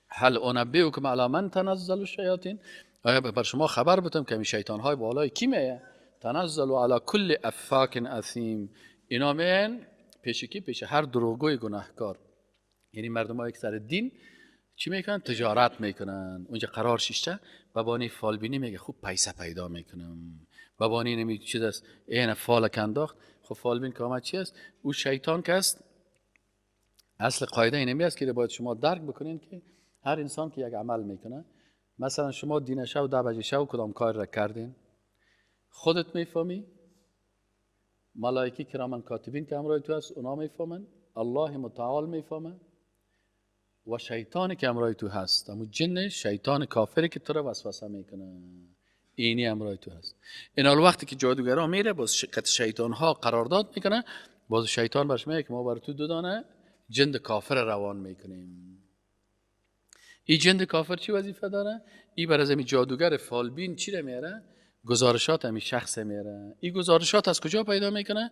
هل انبئکم علی من تنزل الشیاطین؟ آیا بر شما خبر بدم که این شیطان های بالای کی میه؟ تنزل علی کل افاک اثیم. اینا میان پیش کی؟ پیش هر دروغگوی گناهکار. یعنی مردم ها یک سر دین چی میکنن؟ تجارت میکنن. اونجا قرار شیشته بابانی فالبینی میگه خوب پیسه پیدا میکنم. بابانی نمی چیز است این فال کنداخت. خب فالبین که آمد چی است؟ او شیطان که است. اصل قاعده اینمی است که باید شما درک بکنین که هر انسان که یک عمل میکنه، مثلا شما دین شو 10 بجه شو کدام کار را کردین، خودت میفهمی، ملائکه کرامن کاتبین که همراه تو هست اونا میفهمن، الله متعال میفهمه و شیطانی که همراه تو هست، اما جن شیطان کافری که تو را وسوسه میکنه، اینی همراه تو هست. این حال وقتی که جادوگرا میره باز شیطان ها قرارداد میکنه، باز شیطان برش میگه که ما بر تو 2 دانه جند کافر روان میکنیم. این جند کافر چی وظیفه داره؟ این بر از این جادوگر فالبین چی رو میاره؟ گزارشات همین شخص میاره. این گزارشات از کجا پیدا میکنه؟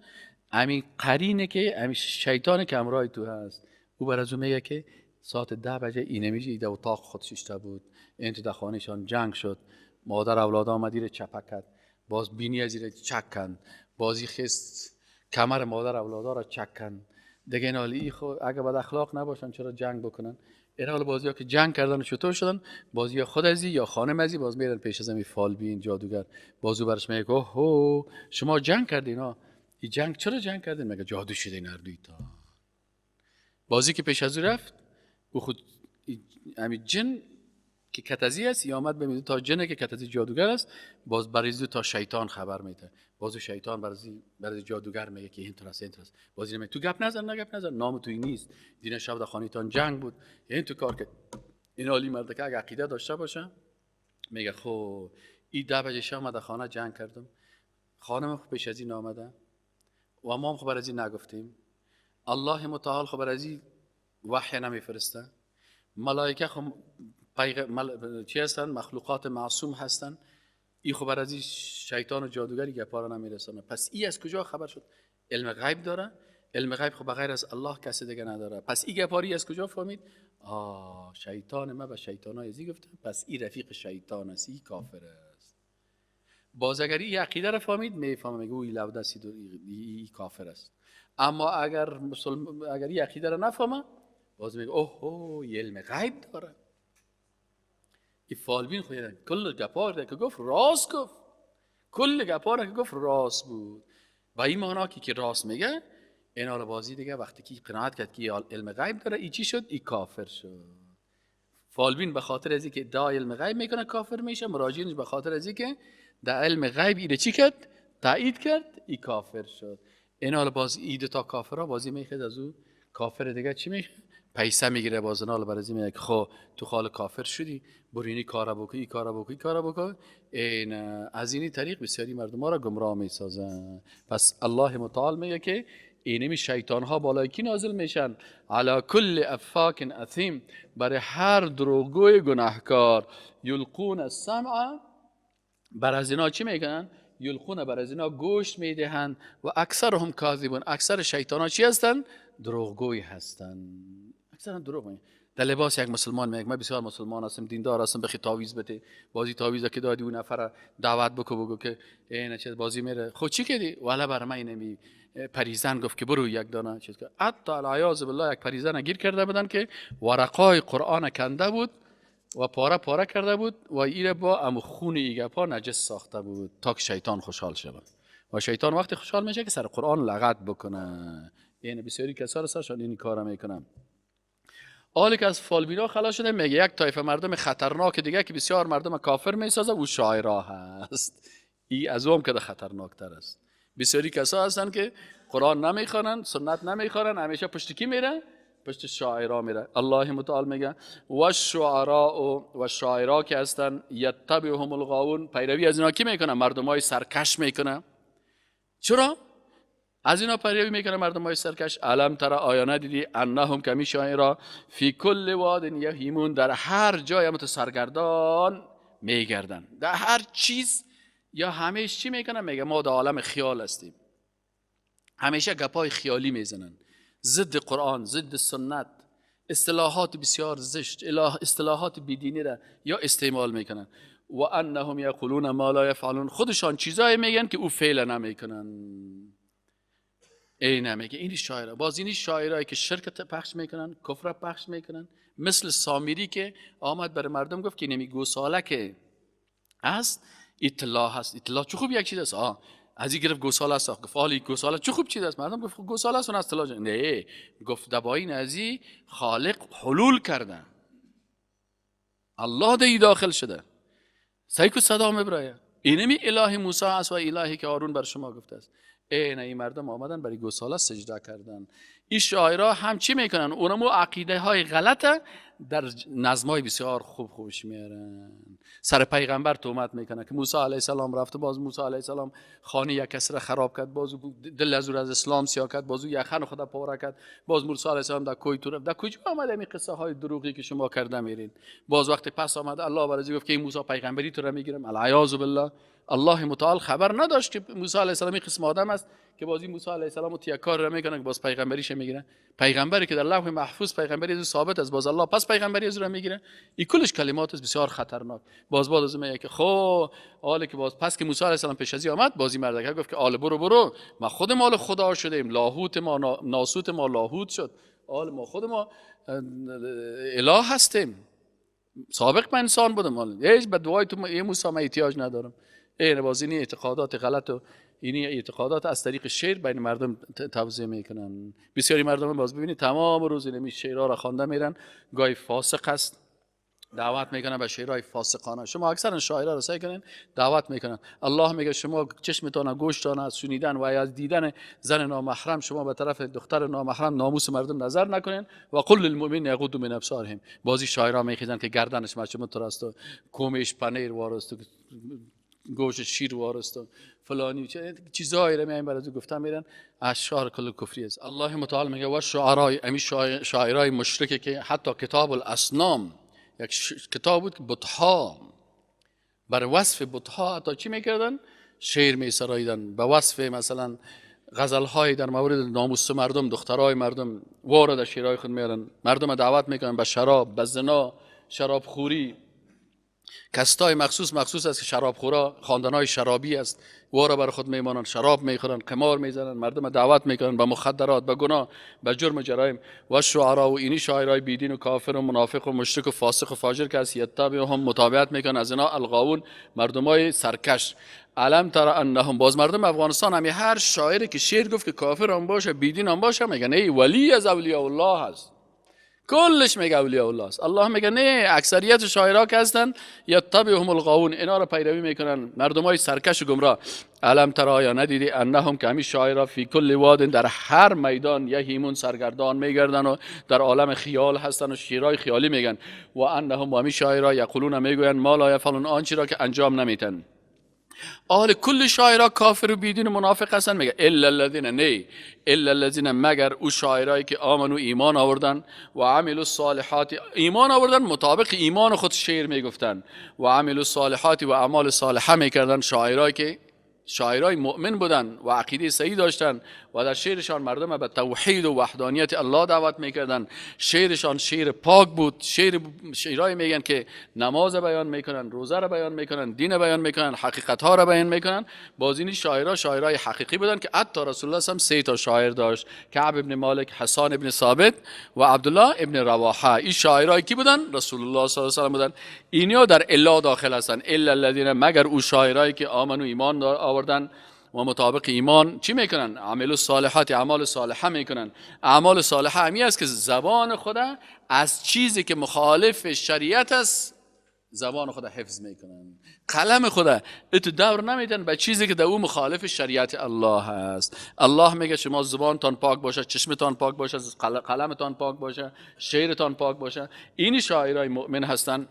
همین قرینه که همین شیطان که همراه تو هست. او بر از اون میگه که ساعت 10 بجه این میشه ایده اتاق خودش شیشته بود، این تو خانهشان جنگ شد، مادر اولاد آمدی رو چپک کرد، باز بینی از زیر چک کن، بازی خست کمر مادر اولادا را چک کن. دیگه این حالی خود اگه بد اخلاق نباشن چرا جنگ بکنن؟ این حال بازی ها که جنگ کردن و چطور شدن، بازی ها خود ازی یا خانم ازی باز میرن پیش از این فالبین جادوگر، بازو برش میگه اوه شما جنگ کردین ها، این جنگ چرا جنگ کردین؟ مگه جادو شدین هر دوی تا. بازی که پیش از او رفت او خود همین جن که کتزی است یا آمد ببینید تا جنه که کتزی جادوگر است، باز برای تا شیطان خبر میده. باز شیطان برای جادوگر میگه که این طرف این طرف. باز میگه تو گپ نزن، نام توی نیست، دین شب در خانیتان جنگ بود، این تو کار که این عالی مرد که اگه عقیده داشته باشه میگه خب این 10 بجه شب در خانه جنگ کردم، خانم خب پیش از این آمده و ما هم خبر از این نگفتیم، الله متعال خبر از این وحی نمیفرسته، ملائکه خب چی هستن؟ مخلوقات معصوم هستن، این خبر از این شیطان و جادوگری گپا رو نمیرسونه. پس این از کجا خبر شد؟ علم غیب داره؟ علم غیب خب بغیر از الله کسی دیگه نداره. پس این گپاری از کجا فهمید؟ شیطان ما به شیطانای ازی گفته، پس این رفیق شیطان است، این کافر است. باز اگر این عقیده رو فهمید میفهمه میگه اوی لودسی این کافر است. اما اگر این عقیده رو نفهمه باز میگه اوه علم غیب داره. این فالبین خود کل گپار که گفت راست گفت، کل گپار که گفت راست بود. و این معنا که راست میگه این حال بازی دیگه وقتی که قناعت کرد که علم غیب داره ای چی شد؟ ای کافر شد. فالبین به خاطر از اینکه ادعای علم غیب میکنه کافر میشه، مراجعینش به خاطر از اینکه در علم غیب ایده چی کرد؟ تایید کرد، ای کافر شد. این حال باز ایده تا کافرها بازی میخواد از او کافر دیگه چی میشه؟ پیسه میگیره. بازنال برازی میگه خب تو خال کافر شدی، برو اینی کارا بکن. این از اینی طریق بسیاری مردم ها را گمراه میسازن. پس الله متعال میگه که اینمی شیطان ها بالای کی نازل میشن؟ علی کل افاک اثیم، برای هر دروغگوی گناهکار. یلقون السمع، بر از اینا چی میکنن؟ یلقون، بر از اینا گوشت میدهند و اکثرهم کاذبون، اکثر شیطان ها چی هستن؟ دروغگوی هستن. اکثرا دروغ میگن. در لباس یک مسلمان میگه من بسیار مسلمان هستم، دیندار هستم، بخی تعویض بده، بازی تعویض که دادی اون نفر دعوت بگو که این چه بازی میره. خود چی کردی؟ والا بر من اینمی پریزن گفت که برو یک دانه چیز که حتی العیاذ بالله یک پریزن گیر کرده بودن که ورقای قرآن کنده بود و پاره پاره کرده بود و ایره با ام خون ایگه پا نجس ساخته بود تا که شیطان خوشحال شود. و شیطان وقتی خوشحال میشه که سر قرآن لغت بکنه. یعنی بسیاری کسا سرشان این کارا میکنن. حالی که از فالبینا خلاص شده میگه یک طایفه مردم خطرناک دیگه که بسیار مردم کافر میسازه او شاعرها هست. این از اون که خطرناکتر است. بسیاری کسا هستن که قرآن نمیخوانن، سنت نمیخوانن، همیشه پشت کی میره؟ پشت شاعرها میره. الله متعال میگه و شاعرها که هستن یتبعهم الغاوون، پیروی از اینا کی میکنن؟ مردمای سرکش میکنن. چرا؟ از اینا پیروی میکنه مردم های سرکش. علم ترى آیا ندیدی انهم کمی شاعرها فی کل واد یهیمون، در هر جای هم سرگردان میگردن، در هر چیز یا همیشه چی میکنن؟ میگه ما در عالم خیال هستیم. همیشه گپای خیالی میزنن، ضد قرآن، ضد سنت، اصطلاحات بسیار زشت، اصطلاحات بیدینی را یا استعمال میکنن. و انهم یقولون ما لا یفعلون، خودشان چیزایی میگن که او فعل نمیکنن. این نمیگه. این شاعرها، باز این شاعرایی که شرک پخش میکنن، کفر پخش میکنن، مثل سامری که آمد برای مردم گفت که نمی گوساله که است اطلاع هست. اطلاع چه خوب یک چیز است. از این گرفت گوساله است، گفت آلی گوساله چه خوب چیز است. مردم گفت گوساله است اون اطلاع نه، گفت دباین ازی خالق حلول کرده، الله دی داخل شده. سایکو صدا میبره. اینمی اله موسی است و الهی که هارون بر شما گفته است. این مردم آمدن برای گوساله سجده کردن. این شاعرها هم چی میکنن؟ اونمو عقیده های غلطه در نظمای بسیار خوبش میارن. سر پیغمبر تهمت میکنن که موسی علیه السلام رفته، باز موسی علیه السلام خانه یک کس را خراب کرد، باز دل از اسلام سیاه کرد، باز یخن خدا پاره کرد، باز موسی علیه السلام در کوی تو رفت. در کجا آمده این قصه های دروغی که شما کرده میرین؟ باز وقتی پس آمده الله برای گفت که این موسی پیغمبری تو را میگیرم. العیاذ بالله. الله متعال خبر نداشت که موسی علیه السلام قسم آدم است که بازی موسی علیه السلام تو یک کار را میکنه که باز پیغمبریش میگیره. پیغمبری که در لوح محفوظ پیغمبری از ثابت است، باز الله پس پیغمبری از را میگیره. این کلش کلمات است بسیار خطرناک. باز از میگه که خب حالی که باز پس که موسی علیه السلام پیش از آمد، بازی مردک گفت که آل برو ما خود مال خدا شدیم، لاهوت ما ناسوت ما لاهوت شد، آل ما خود ما اله هستیم، سابق من انسان بودم، هیچ به دعای تو موسی من احتیاج ندارم. این باز این اعتقادات غلط و این اعتقادات از طریق شعر بین مردم توزیع میکنن. بسیاری مردم باز ببینید تمام روز این شعرها را خوانده میرن. گاهی فاسق است دعوت میکنن به شعرهای فاسقانه. شما اکثرا شاعرها را سعی کنین دعوت میکنن. الله میگه شما چشمتان گوشتان از شنیدن و از دیدن زن نامحرم شما به طرف دختر نامحرم ناموس مردم نظر نکنین. و قل للمؤمنین یغضوا من ابصارهم. بازی شاعرها میخیزن که گردنش مچمت راست و کومش پنیر وارست و گوشت شیر وارست و فلانی چیزایی را میایم برای گفتن میرن. اشعار کل کفری است. الله متعال میگه و شعرای امی شاعرای مشرک که حتی کتاب الاصنام یک کتاب بود که بتها بر وصف بتها حتی چی میکردن؟ شعر میسراییدن به وصف مثلا غزلهای در مورد ناموس مردم، دخترای مردم وارد شعرهای خود میارن. مردم دعوت میکنن به شراب، به زنا، شراب خوری. کستای مخصوص است که شراب خورا خواندنای شرابی است، وارا بر خود میمانن، شراب میخورن، قمار میزنن، مردم دعوت میکنن به مخدرات، به گناه، به جرم جرایم. و شعرا و اینی شاعرای بیدین و کافر و منافق و مشرک و فاسق و فاجر که است یتبعهم متابعت میکنن از اینا الغاوون مردمای سرکش. علم ترى انهم، باز مردم افغانستان هم هر شاعری که شعر گفت که کافر هم باشه بیدین هم باشه میگن ای ولی از اولیاء الله هست، کلش میگه اولیاء الله است. الله میگه نه، اکثریت شاعرها که هستن یتبعهم الغاوون، اینا را پیروی میکنن مردمای سرکش و گمراه. علم ترى یا ندیدی انهم که همین شاعرها فی کل واد در هر میدان یهیمون سرگردان میگردن و در عالم خیال هستن و شعرهای خیالی میگن. و انهم همین شاعرها یقولون میگوین ما لا یفعلون، آنچه را که انجام نمیتن. آل کل شاعرها کافر و بیدین و منافق هستن. میگه الا الذين، نه الا الذين، مگر او شاعرایی که آمنو ایمان آوردن و عملوا الصالحات، ایمان آوردن مطابق ایمان خود شعر میگفتن و عملوا الصالحات و اعمال صالحه میکردن. شاعرایی که شاعرای مؤمن بودن و عقیده صحیح داشتن و در شعرشان مردم به توحید و وحدانیت الله دعوت میکردن. شعرشان شعر پاک بود. شعرهای میگن که نماز بیان میکنن، روزه را بیان میکنن، دین بیان میکنن، حقیقت ها را بیان میکنن. باز این شاعرای حقیقی بودن که حتی رسول الله هم 3 تا شاعر داشت: کعب ابن مالک، حسان ابن ثابت و عبدالله ابن رواحه. این شاعرای کی بودن؟ رسول الله صلی الله علیه و سلم بودن. اینا در الا داخل هستن، الا الذين، مگر او شاعرایی که آمنو ایمان آوردن و مطابق ایمان چی میکنن؟ عمل الصالحات، اعمال صالحه میکنن. اعمال صالحه همی است که زبان خدا از چیزی که مخالف شریعت است زبان خدا حفظ میکنن. قلم خدا ات دور نمیدن به چیزی که در او مخالف شریعت الله است. الله میگه شما زبانتان پاک باشه، چشمتان پاک باشه، قلمتان پاک باشه، شعرتان پاک باشه. این شاعرای مؤمن هستن.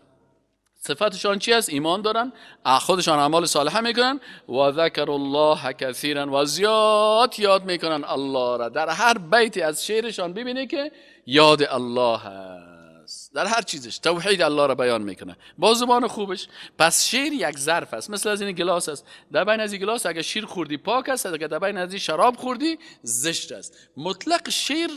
صفتشان چی است؟ ایمان دارن، خودشان اعمال صالحه میکنن و ذکر الله کثیرا، و زیاد یاد میکنن الله را. در هر بیتی از شعرشان ببینی که یاد الله هست، در هر چیزش توحید الله را بیان میکنه با زبان خوبش. پس شعر یک ظرف است، مثل از این گلاس است. در بین از این گلاس اگه شیر خوردی پاک است، اگه در بین از این شراب خوردی زشت است. مطلق شعر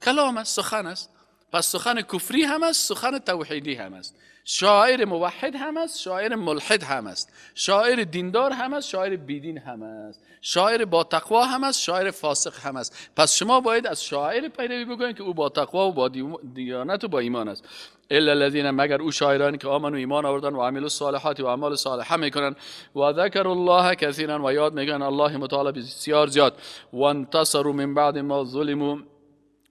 کلام است، سخن است. پس سخن کفری هم است، سخن توحیدی هم است. شاعر موحد هم است، شاعر ملحد هم است. شاعر دیندار هم است، شاعر بیدین هم است. شاعر با تقوا هم است، شاعر فاسق هم است. پس شما باید از شاعر پیروی بکنید که او با تقوا و با دیانت و با ایمان است. الا الذين، مگر او شاعرانی که آمنو ایمان آوردن و عملوا الصالحات و اعمال صالحه میکنن و ذکر الله کثیرا، و یاد میکنن الله متعال بسیار زیاد. و انتصروا من بعد ما ظلموا،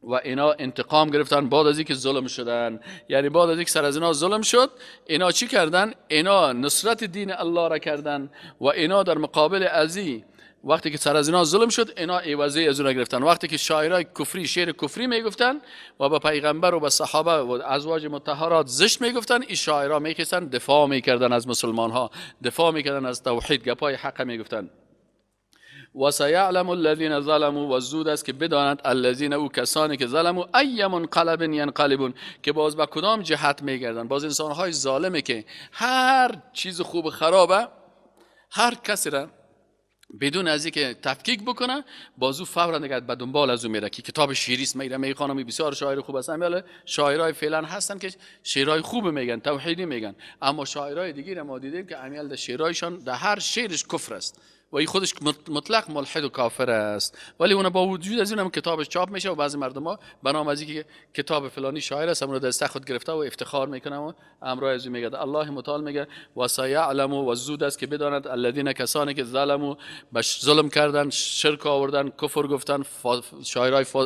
و اینا انتقام گرفتن بعد از اینکه ظلم شدن. یعنی بعد از اینکه سر از اینا ظلم شد، اینا چی کردن؟ اینا نصرت دین الله را کردن و اینا در مقابل ازی وقتی که سر از اینا ظلم شد، اینا عوضی از اون گرفتن. وقتی که شاعرای کفری شعر کفری میگفتن و به پیغمبر و به صحابه و ازواج مطهرات زشت میگفتن، این شاعرها میخواستن دفاع میکردن از مسلمان ها، دفاع میکردن از توحید، گپای حق میگفتن. و سیعلم الذین ظلموا، و زود است که بدانند الذین، او کسانی که ظلموا، ای منقلب ینقلبون، که باز به کدام جهت میگردن. باز انسانهای ظالمه که هر چیز خوب خرابه، هر کسی را بدون از اینکه تفکیک بکنه بازو فورا دیگه به دنبال از اون میره که کتاب شیریست میره میخوانم. بسیار شاعر خوب هستن، ولی شاعرای فعلا هستن که شعرهای خوب میگن، توحیدی میگن، اما شاعرای دیگه ما دیدیم که امیال در شعرهایشان در هر شعرش کفر است و این خودش مطلق ملحد و کافر است. ولی اون با وجود از اینم کتابش چاپ میشه و بعضی مردم ها بنام از اینکه کتاب فلانی شاعر است اون رو دست خود گرفته و افتخار میکنه و امر از این میگه. الله متعال میگه و سیعلم، و زود است که بداند الذین، کسانی که ظلموا، ظلم کردن، شرک آوردن، کفر گفتن،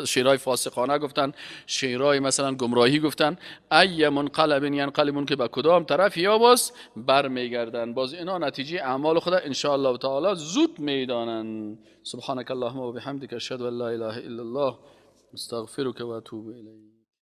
شعرهای فاسقانه گفتن، شعرهای مثلا گمراهی گفتن، ای منقلب ینقلبون، که به کدام طرف یا باز برمیگردن. باز اینا نتیجه اعمال خدا ان شاء الله تعالی زود میدانن. سبحانك اللهم و بحمدک، اشهد ان لا اله الا الله، استغفرك و اتوب الیک.